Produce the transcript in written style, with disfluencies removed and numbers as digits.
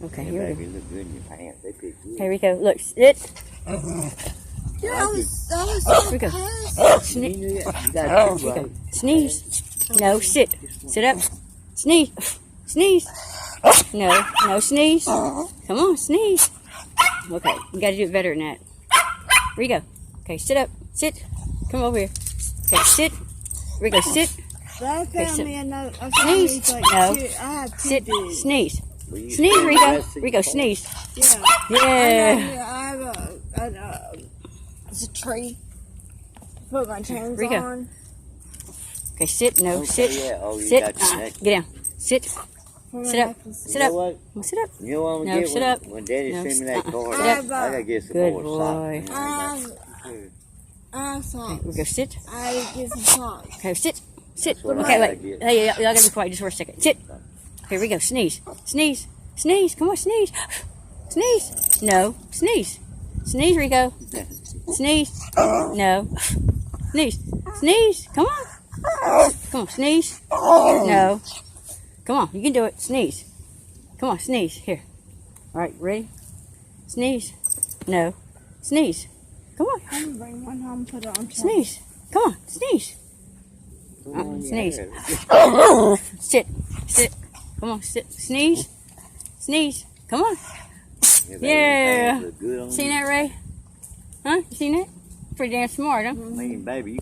Okay, Yeah, here we baby, go. look good in your pants. They fit good. Okay, Rico, look, sit. Yeah, I was Rico, You sneeze. knew that. You got two, Rico, right? sneeze. No, sit. Sit up. Sneeze. Sneeze. No, no, sneeze. Come on, sneeze. Okay, you gotta do it better than that. Rico, okay, sit up. Sit. Come over here. Okay, sit. Rico, sit. That Okay, found so- me another. Sneeze. Like No. two, I had two Sit. dudes. Sneeze. Will you Sneeze, stand Rico. rest of Rico, your sneeze. Yeah. Yeah. I have it's a tree. Put my chains Rico. on. Okay, sit. No, Okay, sit. yeah. Oh, you Sit. got your neck. Get down. Sit. Put my Sit up. necklace. Sit You know up. what? Well, sit up. You know what I'm No, gonna get sit when, up. when Daddy No, send me that card? Sit up. I gotta get some Good more boy. socks. I have socks. Rico, sit. I get some socks. Okay, sit. Sit. what Okay, I wait. get. Hey, y'all gotta be quiet just for a second. Sit. Okay, Rico, sneeze. Sneeze. Sneeze. Come on, sneeze. Sneeze. No. Sneeze. Sneeze, Rico. Sneeze. No. Sneeze. Sneeze. Come on. Come on, sneeze. No. Come on, you can do it. Sneeze. Come on, sneeze. Here. All right, ready? Sneeze. No. Sneeze. Come on. I'm gonna bring one home and put it on. Sneeze. Come on, sneeze. Come on, Sneeze. yeah. Sit. Sit. Come on, sit. Sneeze. Sneeze. Come on. Yeah, baby, Yeah. your pants look good on Seen you. that, Ray? Huh? You seen that? Pretty damn smart, huh? I mean, baby, you